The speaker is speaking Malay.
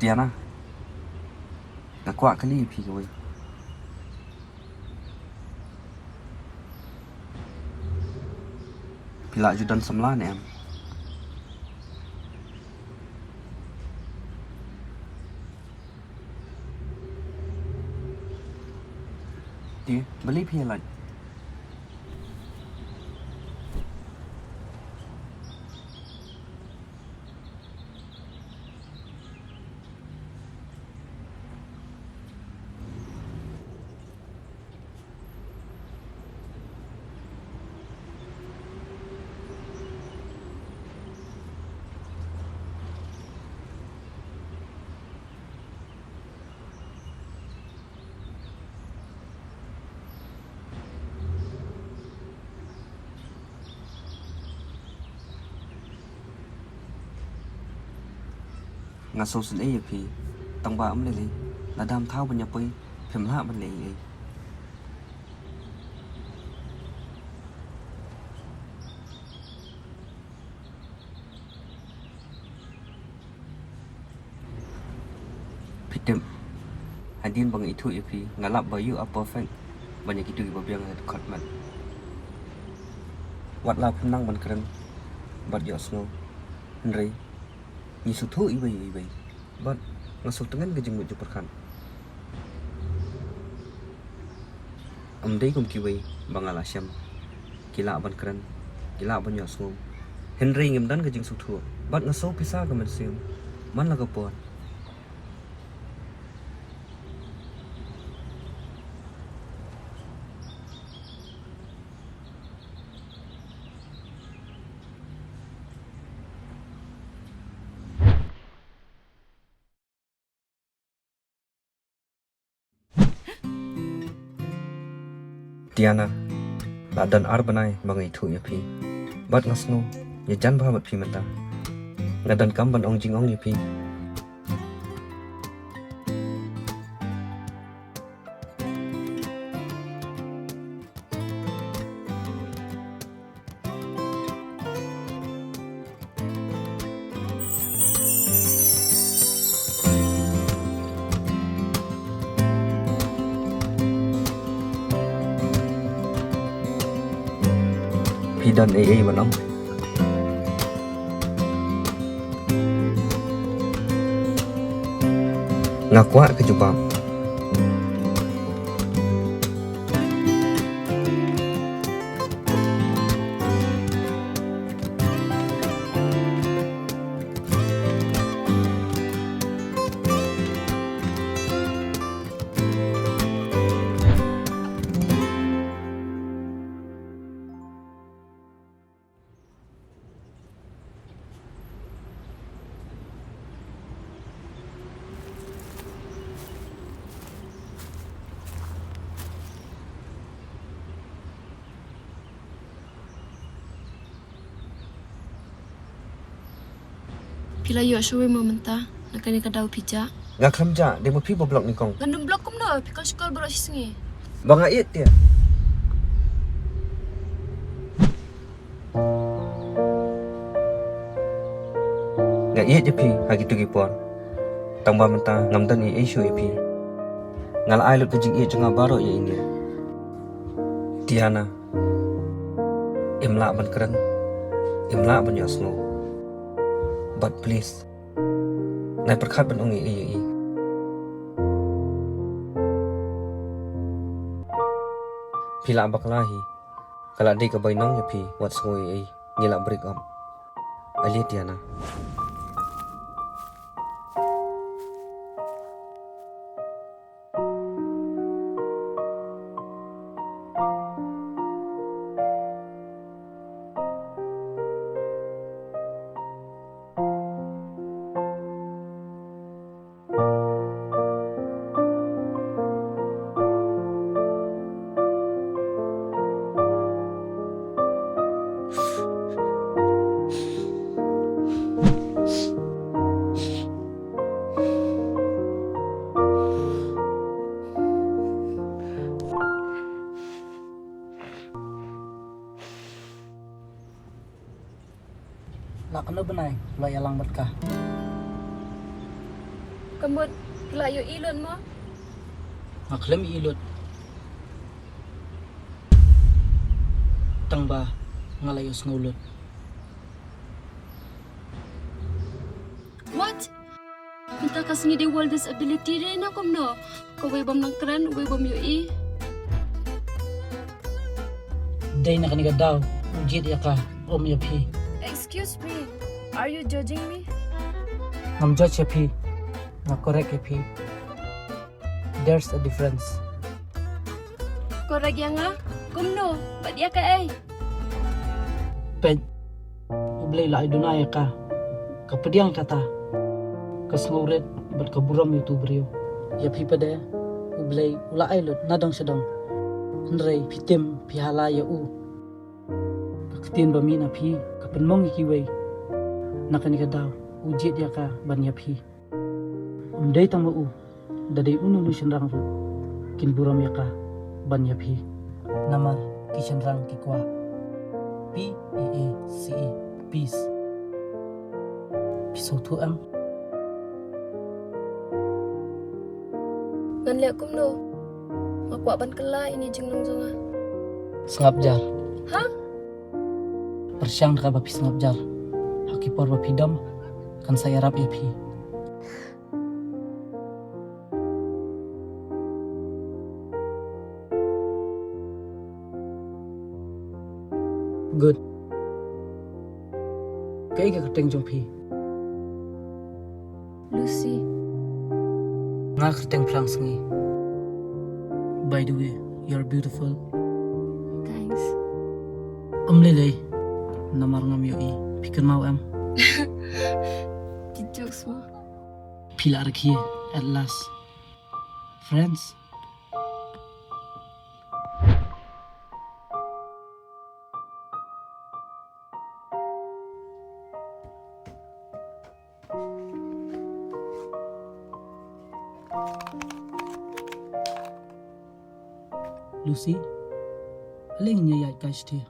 Tiana, nak kuat kali pi kau. Pila judan semlan em. Dia beli pi lagi. Ngã sâu sinh ấy phi tăng ba ấm lên là đam thao bên nhà pui phim hạ bên lì phi dem hadin bang itu phi ngalap bayu apa perfect banyak itu ibu biang ada khotmat wat la phim nang ban keren bat yo snow Henry ni su thu ibai bat ngasuk tengan ke jenguk ju perkan amdei kum kiwai bangala syam kila ban keren kila ban yo snow Henry ngim dan ke jeng su thu bat ngasuk pisah ke man sim man la kapon Tiana ladan arbanai bangai thu ya pi bat ngasno ya jan ba mat pi mata ngadan kam ban ong jing ong ya pi dan AA manong ngakwa ke jumpa Pila yo showe momenta nakani kadau pija. ngak khamja de mo phi boblok ni kong Gandum blok kum do pika skol bro sisingi. banga it dia ngak it je pi hagi tu gi pon tang ba menta ngam dan ni ishu pi ngal ai lu ke jing it janga baro ya ini Tiana imla ban keren imla ban yo snow but please nai perkhat ban ongi i pila baklahi kala de ka bainong ya pi what's ngoi ngila break up ali Tiana Nak kena benai lo yalang berkah. Kamot kelayo ilon mo. Ngaklem ilot. Tangba ngalayos ngulot. What? Minta kasih di world disability rin ako no. Kaway bam ng kran, uway bam yoi. Day na kaniga daw. Ujit ya ka. Yapi. Excuse me, are you judging me? Ngam judge yapi. Nga correct yapi. There's a difference. Korag yang nga? Kumno, ba't ya ka eh? Ped. Ublay la idunaya ka. Kapadiang kata. Kasngurit. Ba't kaburam YouTuber yo. Yapi pa de. Ublay ula aylot. Nadang sedang. Henry pitim pihalaya u. Kakitin ba mina pi. Kapanmong ikiway. Nakanika daw. Ujit ya ka. Ban yapi. Day tang mau. Daday uno no siyang ru. Kinburam ya ka. Ban yapi. Namar kisyan rang kikwa. P-E-A-C-E. Peace. Piso tu am. Ngan liat kumno. Makuak ban kelai ini jeng nung zonga. Sengap jar. Hah? Persyang ka bapi sengap jar. Hakipor bapi dam. Kan saya rap yapi. Good. Kaya ka keteng jong pi. Lucy. Nga keteng prang sengi. By the way, you're beautiful. Thanks. Lelay. Namar ngam yoi. Pikir mau am. Di jokes mo. Pila rakhi at last. Friends. Lucy, aling niya yat ka siya.